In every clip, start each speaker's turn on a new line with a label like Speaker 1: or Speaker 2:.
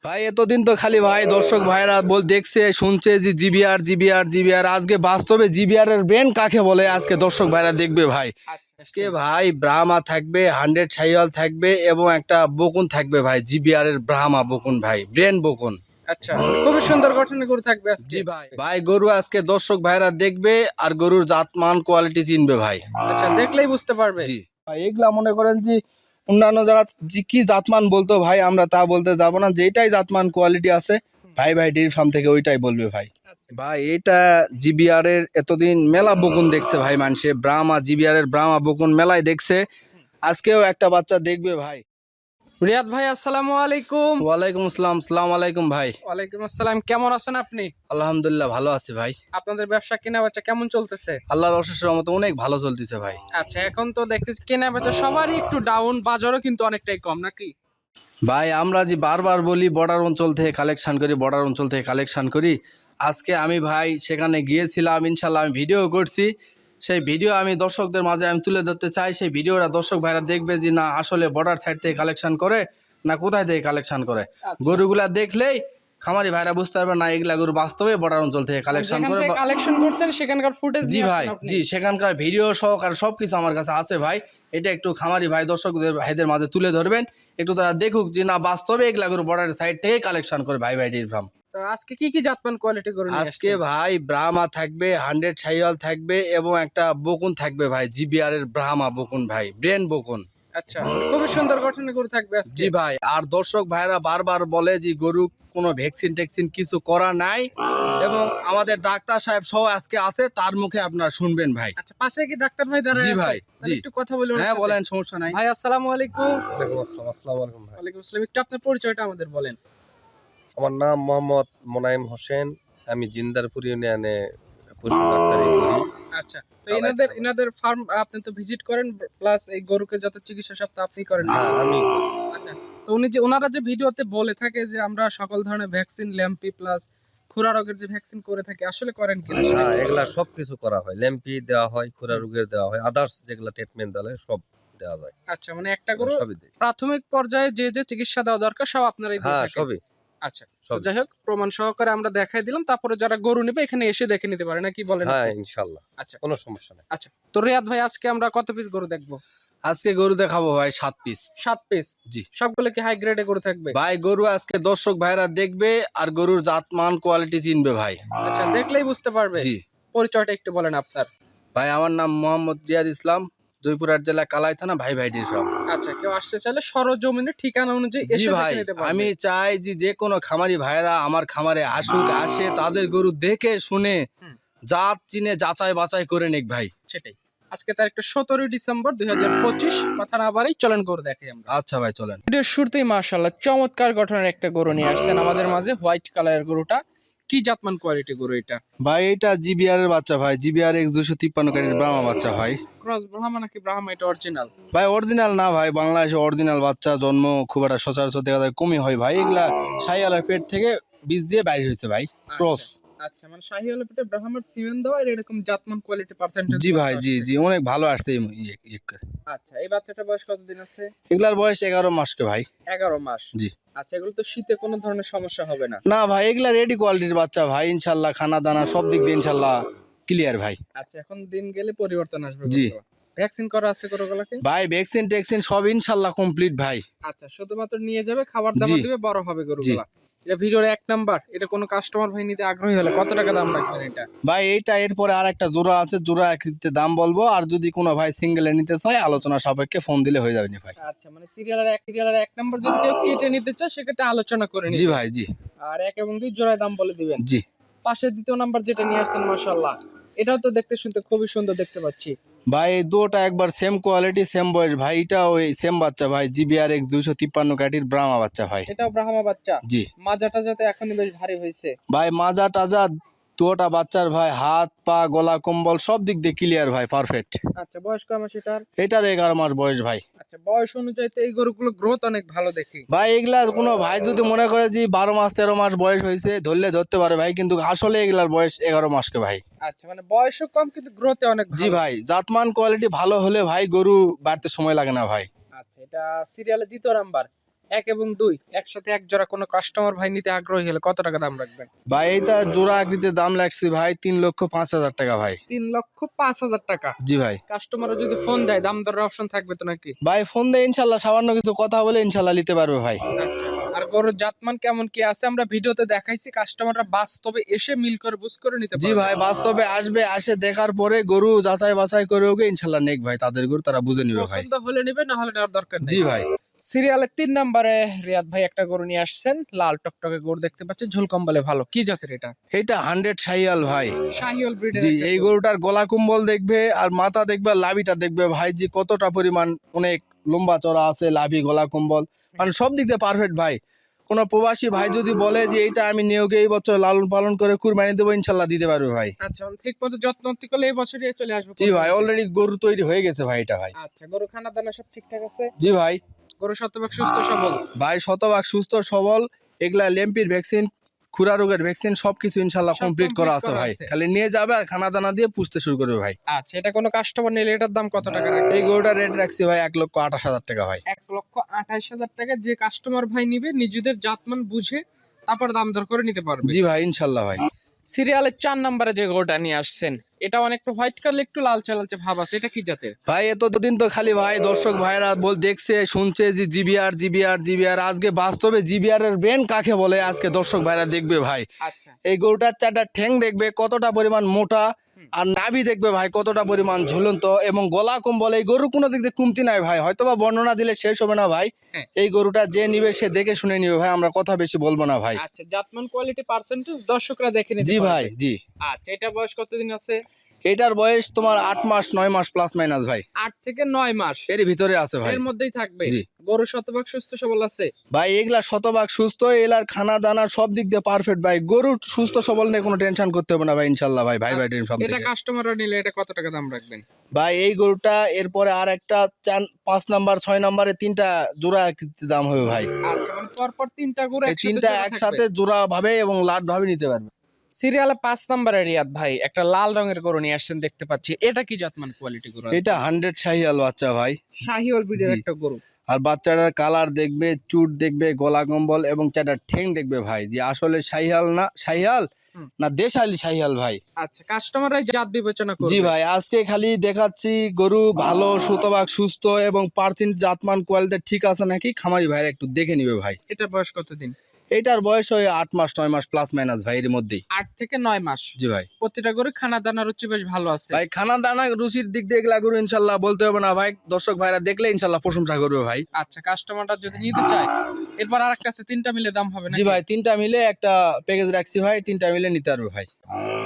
Speaker 1: ভাই এতদিন তো খালি ভাই দর্শক ভাইরা দেখছে শুনছে যে জিবিআর জিবিআর জিবিআর, আজকে বাস্তবে জিবিআর এর ব্রেন কাকে বলে আজকে দর্শক ভাইরা দেখবে ভাই। আজকে ভাই ব্রাহ্মা থাকবে, 100 শাহিওয়াল থাকবে এবং একটা বকুন থাকবে ভাই, জিবিআর এর ব্রাহ্মা বকুন ভাই, ব্রেন বকুন।
Speaker 2: আচ্ছা, খুবই সুন্দর গঠনের গরু থাকবে আজকে।
Speaker 1: জি ভাই, ভাই গরু আজকে দর্শক ভাইরা দেখবে আর গরুর জাতমান কোয়ালিটি চিনবে ভাই।
Speaker 2: আচ্ছা, দেখলেই বুঝতে পারবে।
Speaker 1: জি ভাই, এগুলা মনে করেন যে অন্যান্য জায়গা কি জাতমান বলতো ভাই, আমরা তা বলতে যাব না, যেটাই জাতমান কোয়ালিটি আছে ভাই ভাই ডেইরি ফার্ম থেকে ওইটাই বলবে ভাই। ভাই এটা জিবিআর এর এতদিন মেলা বকুন দেখছে ভাই, মানুষে ব্রাহ্মা জিবিআর এর ব্রাহ্মা বকুন মেলায় দেখছে, আজকেও একটা বাচ্চা দেখবে ভাই।
Speaker 2: রিয়াদ ভাই, আসসালামু আলাইকুম।
Speaker 1: ওয়ালাইকুম আসসালাম। সালাম আলাইকুম ভাই।
Speaker 2: ওয়ালাইকুম আসসালাম। কেমন আছেন আপনি?
Speaker 1: আলহামদুলিল্লাহ ভালো আছি ভাই।
Speaker 2: আপনাদের ব্যবসা কেনা বেচা কেমন চলতেছে?
Speaker 1: আল্লাহর অশেষ রহমতে অনেক ভালো চলতেছে ভাই।
Speaker 2: আচ্ছা, এখন তো দেখতেছি কেনা বেচা সবারই একটু ডাউন, বাজারও কিন্তু অনেকটাই কম নাকি?
Speaker 1: ভাই আমরা যে বারবার বলি বর্ডার অঞ্চল থেকে কালেকশন করি, বর্ডার অঞ্চল থেকে কালেকশন করি, আজকে আমি ভাই সেখানে গিয়েছিলাম, ইনশাল্লাহ আমি ভিডিও করছি, সেই ভিডিও আমি দর্শকদের মাঝে আমি তুলে ধরতে চাই। সেই ভিডিওটা দর্শক ভাইরা দেখবে যে না আসলে বর্ডার সাইড থেকে কালেকশন করে না কোথায় থেকে কালেকশন করে।
Speaker 2: আচ্ছা।
Speaker 1: গরুগুলা দেখলেই খামারি ভাইরা বুঝতে পারবে না এগুলা গরু বাস্তবে বর্ডার অঞ্চল থেকে কালেকশন
Speaker 2: যেখান
Speaker 1: করে।
Speaker 2: থেকে কালেকশন করছেন সেখানকার ফুটেজ
Speaker 1: জি ভাই, জি সেখানকার ভিডিও সহকারে সবকিছু আমার কাছে আছে ভাই। এটা একটু খামারি ভাই দর্শকদের ভাইদের মাঝে তুলে ধরবেন, একটু তারা দেখুক যে না বাস্তবে এগুলা গরু বর্ডারের সাইড থেকে কালেকশন করে ভাই ভাই ডেইরি ফার্ম।
Speaker 2: তো আজকে কি কি জাতমান কোয়ালিটি গরু নিয়ে
Speaker 1: আজকে
Speaker 2: আসছেন?
Speaker 1: ভাই ব্রাহ্মা থাকবে, 100 শাহিওয়াল থাকবে এবং একটা বকুন থাকবে ভাই, জিবিআর এর ব্রাহ্মা বকুন ভাই, ব্রেন বকুন।
Speaker 2: আচ্ছা, খুবই সুন্দর গঠনের গরু থাকবে আজকে।
Speaker 1: জি ভাই, আর দর্শক ভাইরা বারবার বলে যে গরু কোনো ভ্যাকসিন ট্যাকসিন কিছু করা নাই এবং আমাদের ডাক্তার সাহেব সহ আজকে আছে, তার মুখে আপনারা শুনবেন ভাই।
Speaker 2: আচ্ছা, পাশে কি ডাক্তার ভাই দাঁড়ায়
Speaker 1: জি
Speaker 2: আছে?
Speaker 1: ভাই,
Speaker 2: তাহলে
Speaker 1: জি।
Speaker 2: একটু কথা বলি ওনার
Speaker 1: হ্যাঁ
Speaker 2: সাথে।
Speaker 1: বলেন, সমস্যা নাই।
Speaker 2: ভাই আসসালামু আলাইকুম।
Speaker 3: ওয়ালাইকুম আসসালাম। আসসালামু আলাইকুম ভাই।
Speaker 2: ওয়ালাইকুম আসসালাম। একটু আপনার পরিচয়টা আমাদের বলেন।
Speaker 3: আমার নাম মোহাম্মদ মোনায়েম হোসেন। আমি জিন্দারপুর ইউনিয়নে পশু ডাক্তারি করি।
Speaker 2: আচ্ছা, তো এনাদের ফার্ম আপনি তো ভিজিট করেন, প্লাস এই গরুকে যত চিকিৎসা সব তো আপনিই করেন।
Speaker 3: হ্যাঁ, আমি
Speaker 2: আচ্ছা, তো ওনারা যে ভিডিওতে বলে থাকে যে আমরা সকল ধরনের ভ্যাকসিন, ল্যাম্পি প্লাস খুরা রোগের যে ভ্যাকসিন করে থাকি, আসলে করেন কিনা সেটা
Speaker 3: হ্যাঁ,
Speaker 2: একটু
Speaker 3: এগুলা
Speaker 2: বলবেন।
Speaker 3: সবকিছু করা হয়। ল্যাম্পি দেওয়া হয়, খুরা রোগের দেওয়া হয়, আদার্স যেগুলা ট্রিটমেন্ট দেওয়া হয় সব দেওয়া যায়।
Speaker 2: আচ্ছা, মানে একটা গরু
Speaker 3: সবই দেই।
Speaker 2: প্রাথমিক পর্যায়ে যে যে চিকিৎসা দেওয়া দরকার সব আপনারাই দিয়ে
Speaker 3: হ্যাঁ,
Speaker 2: থাকেন।
Speaker 3: সবই
Speaker 2: আচ্ছা, তো
Speaker 3: সবই।
Speaker 2: যাই হোক, প্রমাণ সহকারে আমরা দেখাই দিলাম, তারপরে যারা গরু নেবে এখানে এসে দেখে নিতে পারে, নাকি বলেন
Speaker 3: হ্যাঁ,
Speaker 2: আপনি?
Speaker 3: ইনশাআল্লাহ
Speaker 2: আচ্ছা
Speaker 3: কোনো সমস্যা নেই।
Speaker 2: আচ্ছা, তো রিয়াদ ভাই আজকে আমরা কত পিস গরু দেখবো?
Speaker 1: আজকে গরু দেখাবো ভাই 7 পিস।
Speaker 2: 7 পিস।
Speaker 1: জি
Speaker 2: সবগুলো কি হাই গ্রেডে গরু থাকবে?
Speaker 1: ভাই, গরু আজকে দর্শক ভাইরা দেখবে আর গরুর জাতমান কোয়ালিটি চিনবে ভাই।
Speaker 2: আচ্ছা, দেখলেই বুঝতে পারবে।
Speaker 1: জি
Speaker 2: পরিচয়টা একটু বলেন আপনার।
Speaker 1: ভাই, আমার নাম মোহাম্মদ রিয়াদ ইসলাম, জয়পুরহাট জেলা কালাই থানা, ভাই ভাই ডেইরি ফার্ম।
Speaker 2: আচ্ছা, কেউ আসতে চাইলে সরজমিনে ঠিকানা অনুযায়ী
Speaker 1: জি
Speaker 2: এসে
Speaker 1: ভাই,
Speaker 2: দেখে নিতে পারবে।
Speaker 1: আমি চাই যে কোনো খামারি ভাইরা আমার খামারে আসুক, আসে তাদের গরু দেখে শুনে
Speaker 2: হুম।
Speaker 1: জাত চিনে যাচাই বাছাই করে নিক ভাই।
Speaker 2: সেটাই। আজকে তারিখটা 17 ডিসেম্বর 2025। কথা না বাড়াই চলেন গরু দেখাই আমরা।
Speaker 1: আচ্ছা ভাই চলেন।
Speaker 2: ভিডিওর শুরুতেই মাশাআল্লাহ চমৎকার গঠনের একটা গরু নিয়ে আসছেন আমাদের মাঝে, হোয়াইট কালারের গরুটা। কি জাতমান কোয়ালিটি গরু এটা?
Speaker 1: ভাই এটা জিবিআর এর বাচ্চা ভাই, জিবিআর এক্স 253 কারির ব্রাহ্মা বাচ্চা ভাই।
Speaker 2: ক্রস ব্রাহ্মা নাকি ব্রাহ্মা এটা অরিজিনাল?
Speaker 1: ভাই অরিজিনাল না ভাই, বাংলাদেশে অরিজিনাল বাচ্চা জন্ম খুব একটা সচরাচর দেখা যায়, কমই হয় ভাই। এগুলা শাহিওয়ালের পেট থেকে বীজ দিয়ে বাইরে হয়েছে ভাই, ক্রস।
Speaker 2: আচ্ছা, মানে শাহিওয়ালের পেটে ব্রাহ্মার সিমেন্ট দেওয়া, এর এরকম জাতমান কোয়ালিটি পার্সেন্টেজ।
Speaker 1: জি ভাই, জি জি অনেক ভালো আসছে
Speaker 2: আচ্ছা, এই বাচ্চাটার বয়স কতদিন আছে?
Speaker 1: এগুলার বয়স 11 মাসকে ভাই।
Speaker 2: 11 মাস।
Speaker 1: জি।
Speaker 2: আচ্ছা, এগুলো তো শীতে কোনো ধরনের সমস্যা হবে না?
Speaker 1: না ভাই, এগুলা রেডি কোয়ালিটির বাচ্চা ভাই, ইনশাল্লাহ খানা দানা সব দিক দিয়ে ইনশাল্লাহ ক্লিয়ার ভাই।
Speaker 2: আচ্ছা, এখন দিন গেলে পরিবর্তন আসবে।
Speaker 1: জি।
Speaker 2: ভ্যাকসিন করা আছে গরুগুলোকে?
Speaker 1: ভাই ভ্যাকসিন ট্যাকসিন সব ইনশাল্লাহ কমপ্লিট ভাই।
Speaker 2: আচ্ছা, শুধুমাত্র নিয়ে যাবে, খাবার দাবার
Speaker 1: জি।
Speaker 2: দিবে, বড় হবে গরুগুলা। এটা ভিডিওর 1 নাম্বার। এটা কোনো কাস্টমার ভাই নিতে আগ্রহী হলে কত টাকা দাম রাখবেন এটা?
Speaker 1: ভাই এইটা এরপরে আর একটা জোড়া আছে, জোড়া একতে দাম বলবো, আর যদি কোনো ভাই সিঙ্গেলে নিতে চায় আলোচনা সাপেক্ষে ফোন দিলে হয়ে যাবে নি ভাই।
Speaker 2: আচ্ছা, মানে সিরিয়ালের 1 নাম্বার যদি কেউ কেটে নিতে চায় সেক্ষেত্রে আলোচনা করে
Speaker 1: জি
Speaker 2: নিবে।
Speaker 1: ভাই, জি
Speaker 2: আর 1 এবং 2 জোড়ায় দাম বলে দিবেন।
Speaker 1: জি।
Speaker 2: পাশে দ্বিতীয় নাম্বার যেটা নিয়ে আসছেন মাশাআল্লাহ, এটাও তো দেখতে শুনতে খুবই সুন্দর দেখতে পাচ্ছি।
Speaker 1: ভাই এই দুটোটা একবার সেম কোয়ালিটি সেম বয়স ভাই, এটা ওই সেম বাচ্চা ভাই, জিবিআর এক্স 253 কাঠির ব্রাহ্মা বাচ্চা ভাই।
Speaker 2: এটাও ব্রাহ্মা বাচ্চা।
Speaker 1: জি
Speaker 2: মাজাটা যাতে এখনই বেশ ভারী হয়েছে।
Speaker 1: ভাই, মাজা টাজা দুটোটা বাচ্চার ভাই, হাত পা গলা কম্বল সব দিক দিয়ে ক্লিয়ার ভাই, পারফেক্ট।
Speaker 2: আচ্ছা, বয়স কয় মাস এটার?
Speaker 1: এটার 11 মাস বয়স ভাই।
Speaker 2: আচ্ছা, বয়স অনুযায়ী তো এই গরুগুলো গ্রোথ অনেক ভালো দেখি।
Speaker 1: ভাই এগুলা কোনো ভাই যদি মনে করে যে 12 মাস 13 মাস বয়স হয়েছে ধরলে ধরতে পারে ভাই, কিন্তু আসলে এগুলার বয়স 11 মাসকে ভাই।
Speaker 2: আচ্ছা, মানে বয়সও কম কিন্তু গ্রোথে অনেক
Speaker 1: জি
Speaker 2: ভালো।
Speaker 1: ভাই, জাতমান কোয়ালিটি ভালো হলে ভাই গরু বাড়তে সময় লাগে না ভাই।
Speaker 2: আচ্ছা, এটা সিরিয়ালের দ্বিতীয় নাম্বার। 1 এবং 2 একসাথে এক জোড়া কোনো কাস্টমার ভাই নিতে আগ্রহী হলে কত টাকা দাম রাখবেন?
Speaker 1: ভাই এইটা জোড়া আকৃতিতে দাম লাগছে ভাই 3,05,000 টাকা ভাই।
Speaker 2: 3,05,000 টাকা।
Speaker 1: জি ভাই।
Speaker 2: কাস্টমারও যদি ফোন দেয় দাম দরের অপশন থাকবে তো নাকি?
Speaker 1: ভাই ফোন দিয়ে ইনশাল্লাহ সামান্য কিছু কথা বলে ইনশাল্লাহ নিতে পারবে ভাই।
Speaker 2: আচ্ছা, আর গরুর জাতমান কেমন কি আছে আমরা ভিডিওতে দেখাইছি, কাস্টমাররা বাস্তবে এসে মিল করে বুঝ করে নিতে
Speaker 1: জি
Speaker 2: পারবে।
Speaker 1: ভাই, বাস্তবে আসবে, আসে দেখার পরে গরু যাচাই বাছাই করে ওকে ইনশাল্লাহ নেক ভাই, তাদের গরু তারা বুঝে নিবে ভাই।
Speaker 2: পছন্দ হলে নেবে, না হলে নেওয়ার দরকার নেই।
Speaker 1: জি ভাই।
Speaker 2: সিরিয়ালের 3 নম্বরে রিয়াদ ভাই একটা গরু নিয়ে আসছেন, লাল টকটকে গরু দেখতে পাচ্ছেন, ঝুল কম্বলে ভালো। কি জাতের এটা?
Speaker 1: এটা 100 শাহিয়াল ভাই।
Speaker 2: শাহিওয়াল ব্রিডের।
Speaker 1: জি, এই গরুটার গলা কুম্বল দেখবে আর মাথা দেখবে, লাভিটা দেখবে ভাই, জি কতটা পরিমাণ অনেক লম্বা চড়া আছে, লাভি গলা কুম্বল মানে সব দিক দিয়ে পারফেক্ট ভাই। কোন প্রবাসী ভাই যদি বলে যে এইটা আমি নিয়োগে এই বছর লালন পালন করে কুরবানি দেবো, ইনশাল্লাহ দিতে পারবে ভাই।
Speaker 2: আচ্ছা, ঠিক মতো যত্ন করলে এই বছরই চলে আসবে।
Speaker 1: জি ভাই, অলরেডি গরু তৈরি হয়ে গেছে ভাই এটা ভাই।
Speaker 2: আচ্ছা, গরু খানা দানা সব ঠিকঠাক আছে?
Speaker 1: জি ভাই।
Speaker 2: গরু শতভাগ সুস্থ সবল
Speaker 1: ভাই, শতভাগ সুস্থ সবল। এগুলা ল্যাম্পির ভ্যাকসিন, খুরা রোগের ভ্যাকসিন সবকিছু ইনশাল্লাহ
Speaker 2: সব
Speaker 1: কমপ্লিট করা
Speaker 2: complete
Speaker 1: আছে
Speaker 2: করা
Speaker 1: ভাই।
Speaker 2: আছে।
Speaker 1: খালি নিয়ে যাবে আর খানা দানা দিয়ে পুষতে শুরু করবে ভাই।
Speaker 2: আচ্ছা, এটা কোনো কাস্টমার নিলে এটার দাম কত টাকা রাখবে?
Speaker 1: এই গরুটার রেট রাখছি ভাই 1,28,000 টাকা ভাই।
Speaker 2: 1,28,000 টাকা। যে কাস্টমার ভাই নিবে নিজেদের জাতমান বুঝে তারপর দাম দর করে নিতে পারবে।
Speaker 1: জি ভাই, ইনশাল্লাহ ভাই।
Speaker 2: সিরিয়ালের 4 নম্বরে যে গরুটা নিয়ে আসছেন, এটা অনেকটা হোয়াইট কালার, একটু লালচে লালচে ভাব আছে, এটা কি জাতের?
Speaker 1: ভাই এতদিন তো খালি ভাই দর্শক ভাইরা দেখছে শুনছে যে জিবিআর জিবিআর জিবিআর, আজকে বাস্তবে জিবিআর এর ব্রেন কাকে বলে আজকে দর্শক ভাইরা দেখবে ভাই।
Speaker 2: আচ্ছা,
Speaker 1: এই গরুটার 4টা ঠ্যাং দেখবে কতটা পরিমাণ মোটা, আর নাভি দেখবে ভাই কতটা পরিমাণ ঝুলন্ত, এবং গলা কম্বল। এই গরু কোনো দিক দিয়ে কমতি নাই ভাই, হয়তোবা বর্ণনা দিলে শেষ হবে না ভাই।
Speaker 2: হ্যাঁ।
Speaker 1: এই গরুটা যে নিবে সে দেখে শুনে নিবে ভাই, আমরা কথা বেশি বলবো না ভাই।
Speaker 2: আচ্ছা, জাতমান কোয়ালিটি পার্সেন্টেজ দর্শকরা দেখে নিতে
Speaker 1: জি
Speaker 2: পারবে।
Speaker 1: ভাই, জি।
Speaker 2: আচ্ছা, এটা বয়স কতদিন আছে?
Speaker 1: এটার বয়স তোমার 8 মাস 9 মাস প্লাস মাইনাস ভাই,
Speaker 2: 8 থেকে 9 মাস
Speaker 1: এর ভিতরে আছে ভাই।
Speaker 2: এর মধ্যেই থাকবে।
Speaker 1: জি।
Speaker 2: গরু শতভাগ সুস্থ সবল আছে
Speaker 1: ভাই, এগুলা শতভাগ সুস্থ, এলার খানা দানা সব দিক দিয়ে পারফেক্ট ভাই। গরু সুস্থ সবল নিয়ে কোনো টেনশন করতে হবে না ভাই, ইনশাল্লাহ ভাই। ভাই টিম ফার্ম
Speaker 2: এটা
Speaker 1: থেকে
Speaker 2: কাস্টমাররা নিলে এটা কত টাকা দাম রাখবেন?
Speaker 1: ভাই, এই গরুটা এরপরে আর একটা 5 নাম্বার 6 নাম্বারে 3টা জোড়া দাম হবে ভাই।
Speaker 2: আচ্ছা, মানে পরপর 3টা গরু
Speaker 1: এই 3টা একসাথে জোড়া ভাবে এবং লাট ভাবে নিতে পারবে।
Speaker 2: সিরিয়ালে 5 নম্বরে রিয়াদ ভাই একটা লাল রঙের গরু নিয়ে আসছেন দেখতে পাচ্ছি, এটা কি জাতমান কোয়ালিটি গরু?
Speaker 1: এটা 100 শাহিয়াল বাচ্চা ভাই।
Speaker 2: শাহিওয়াল ব্রিডের
Speaker 1: জি।
Speaker 2: একটা গরু।
Speaker 1: আর বাচ্চাটার কালার দেখবে, চুট দেখবে, গলা কম্বল এবং 4টা ঠ্যাং দেখবে ভাই, যে আসলে শাহিয়াল না শাহিয়াল না দেশালি শাহিয়াল ভাই।
Speaker 2: আচ্ছা, কাস্টমাররাই জাত বিবেচনা করবে।
Speaker 1: জি ভাই, আজকে খালি দেখাচ্ছি গরু ভালো, শতভাগ সুস্থ এবং পার্সেন্ট জাতমান কোয়ালিটি ঠিক আছে নাকি খামারি ভাইরা একটু দেখে নিবে ভাই।
Speaker 2: এটা বয়স কতদিন?
Speaker 1: এটার বয়স ওই 8 মাস 9 মাস প্লাস মাইনাস ভাই, এর মধ্যেই।
Speaker 2: 8 থেকে 9 মাস।
Speaker 1: জি ভাই।
Speaker 2: প্রতিটা গরু খানা দানা রুচি বেশ ভালো আছে।
Speaker 1: ভাই খানা দানা রুচির দিক দিয়ে এগুলা গরু ইনশাল্লাহ বলতে হবে না ভাই, দর্শক ভাইরা দেখলে ইনশাল্লাহ প্রশংসা করবে ভাই।
Speaker 2: আচ্ছা, কাস্টমাররা যদি নিতে চায় এরপর আরেকটা আছে, 3টা মিলে দাম হবে না?
Speaker 1: জি ভাই, 3টা মিলে একটা প্যাকেজ রাখছি ভাই, 3টা মিলে নিতে পারবে ভাই।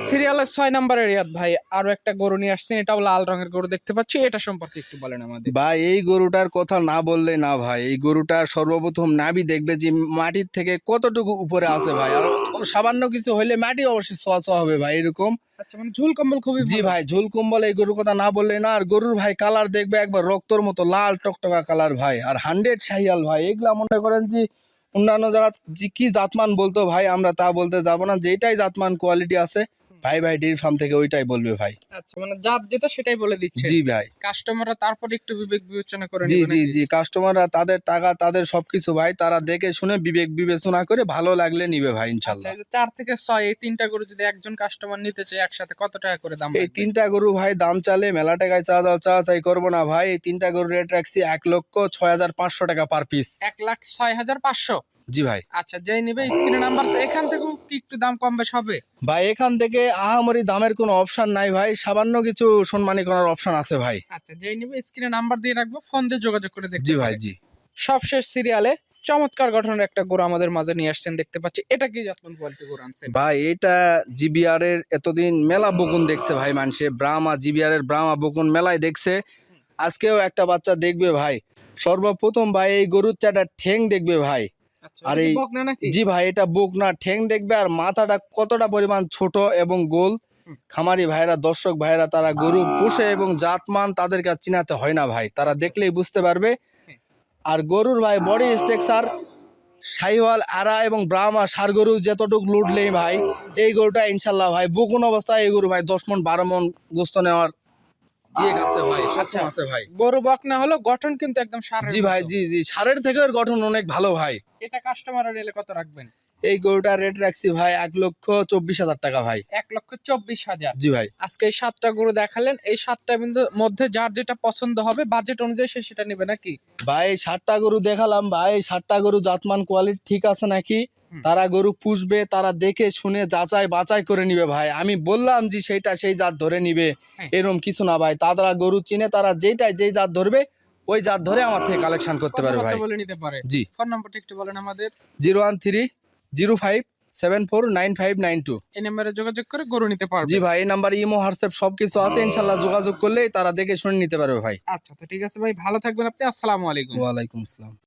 Speaker 2: সিরিয়ালের 6 নম্বরে রিয়াদ ভাই আরো একটা গরু নিয়ে আসছেন, এটাও লাল রঙের গরু দেখতে পাচ্ছি, এটা সম্পর্কে একটু বলেন আমাদের।
Speaker 1: ভাই, এই গরুটার কথা না বললে না ভাই। এই গরুটার সর্বপ্রথম নাভি দেখবে যে মাটির থেকে কতটুকু উপরে আছে ভাই, আর সামান্য কিছু হইলে মাটি অবশ্যই ছোঁয়া ছোঁয়া হবে ভাই, এরকম।
Speaker 2: আচ্ছা, মানে ঝুল কম্বল খুবই
Speaker 1: জি
Speaker 2: ভালো।
Speaker 1: ভাই, ঝুল কম্বল। এই গরুর কথা না বললে না। আর গরুর ভাই কালার দেখবে একবার রক্তর মতো লাল টকটকা কালার ভাই, আর 100 শাহিয়াল ভাই। এগুলা মনে করেন যে অন্যান্য জায়গা যে কি জাতমান বলতো ভাই, আমরা তা বলতে যাব না, যেটাই জাতমান কোয়ালিটি আছে ভাই ডেইরি ফার্ম থেকে ওইটাই বলবে ভাই।
Speaker 2: আচ্ছা, মানে জাত যেটা সেটাই বলে দিচ্ছে।
Speaker 1: জি ভাই।
Speaker 2: কাস্টমাররা তারপর একটু বিবেক বিবেচনা করে
Speaker 1: জি
Speaker 2: নেবে
Speaker 1: জি
Speaker 2: নাকি?
Speaker 1: জি, কাস্টমাররা তাদের টাকা তাদের সবকিছু ভাই, তারা দেখে শুনে বিবেক বিবেচনা করে ভালো লাগলে নিবে ভাই
Speaker 2: আচ্ছা,
Speaker 1: ইনশাল্লাহ।
Speaker 2: এই যে 4 থেকে 6 এই 3টা গরু যদি একজন কাস্টমার নিতে চায় একসাথে কত টাকা করে দাম
Speaker 1: এই
Speaker 2: রাখবেন?
Speaker 1: 3টা গরু ভাই দাম চালে মেলা টাকায় চাই করবো না ভাই। এই 3টা গরু রেট রাখছি 1,06,500 টাকা পার পিস।
Speaker 2: 1,06,500।
Speaker 1: জি ভাই।
Speaker 2: আচ্ছা, যেই নিবে স্ক্রিনে নাম্বার আছে, এখান থেকেও কি একটু দাম কম বেশ হবে?
Speaker 1: ভাই, এখান থেকে আহামরি দামের কোনো অপশন নাই ভাই, সামান্য কিছু সম্মানী করার অপশন আছে ভাই।
Speaker 2: আচ্ছা, যেই নিবে স্ক্রিনে নাম্বার দিয়ে রাখবো, ফোন দিয়ে যোগাযোগ করে দেখতে
Speaker 1: জি
Speaker 2: পারে।
Speaker 1: ভাই, জি।
Speaker 2: সবশেষ সিরিয়ালে চমৎকার গঠনের একটা গরু আমাদের মাঝে নিয়ে আসছেন দেখতে পাচ্ছি, এটা কি জাতমান কোয়ালিটি গরু আনছেন?
Speaker 1: ভাই, এটা জিবিআর এর এতদিন মেলা বকুন দেখছে ভাই মানুষে, ব্রাহ্মা জিবিআর এর ব্রাহ্মা বকুন মেলায় দেখছে, আজকেও একটা বাচ্চা দেখবে ভাই। সর্বপ্রথম ভাই এই গরুর 4টা ঠ্যাং দেখবে ভাই।
Speaker 2: আচ্ছা,
Speaker 1: আর
Speaker 2: এটা কি
Speaker 1: এই
Speaker 2: বকনা নাকি?
Speaker 1: জি ভাই, এটা বকনা। ঠ্যাং দেখবে আর মাথাটা কতটা পরিমাণ ছোট এবং গোল। খামারি ভাইরা, দর্শক ভাইরা, তারা গরু পোষে এবং জাতমান তাদের কাছে চিনাতে হয় না ভাই, তারা দেখলেই বুঝতে পারবে। আর গরুর ভাই বডি স্ট্রাকচার শাহিওয়াল, আরা এবং ব্রাহ্মা সার গরু যতটুকু লুটলেই ভাই, এই গরুটা ইনশাল্লাহ ভাই বকুন অবস্থায় এই গরু ভাই 10 মণ 12 মণ গোস্ত নেওয়ার ইয়ে আছে ভাই, সক্ষম আছে ভাই।
Speaker 2: গরু বকনা হলো, গঠন কিন্তু একদম সারের
Speaker 1: জি ভাই,
Speaker 2: মতো।
Speaker 1: জি জি, সারের থেকে ওর গঠন অনেক ভালো ভাই।
Speaker 2: এটা কাস্টমারের নিলে কত রাখবেন?
Speaker 1: এই গরুটার রেট রাখছি ভাই 1,24,000 টাকা ভাই।
Speaker 2: 1,24,000।
Speaker 1: জি ভাই।
Speaker 2: আজকে এই 7টা গরু দেখালেন, এই 7টা মধ্যে যার যেটা পছন্দ হবে বাজেট অনুযায়ী সে সেটা নেবে নাকি?
Speaker 1: ভাই 7টা গরু দেখালাম ভাই, 7টা গরু জাতমান কোয়ালিটি ঠিক আছে নাকি, তারা গরু পুষবে, তারা দেখে শুনে যাচাই বাছাই করে নিবে ভাই। আমি বললাম যে সেইটা সেই জাত ধরে নিবে
Speaker 2: হ্যাঁ।
Speaker 1: এরকম কিছু না ভাই, তারা গরু চিনে, তারা যেই জাত ধরবে ওই জাত ধরে আমার থেকে কালেকশন করতে পারবে ভাই।
Speaker 2: কথাবার্তা বলে নিতে পারে।
Speaker 1: জি।
Speaker 2: ফোন নাম্বারটা একটু বলেন আমাদের।
Speaker 1: 01305749592।
Speaker 2: এই নম্বরে যোগাযোগ করে গরু নিতে পারবে।
Speaker 1: জি ভাই, এই নাম্বারে ইমো হোয়াটসঅ্যাপ সবকিছু আছে, ইনশাল্লাহ যোগাযোগ করলেই তারা দেখে শুনে নিতে পারবে ভাই।
Speaker 2: আচ্ছা, তো ঠিক আছে ভাই, ভালো থাকবেন আপনি। আসসালামু আলাইকুম।
Speaker 1: ওয়ালাইকুম আসসালাম।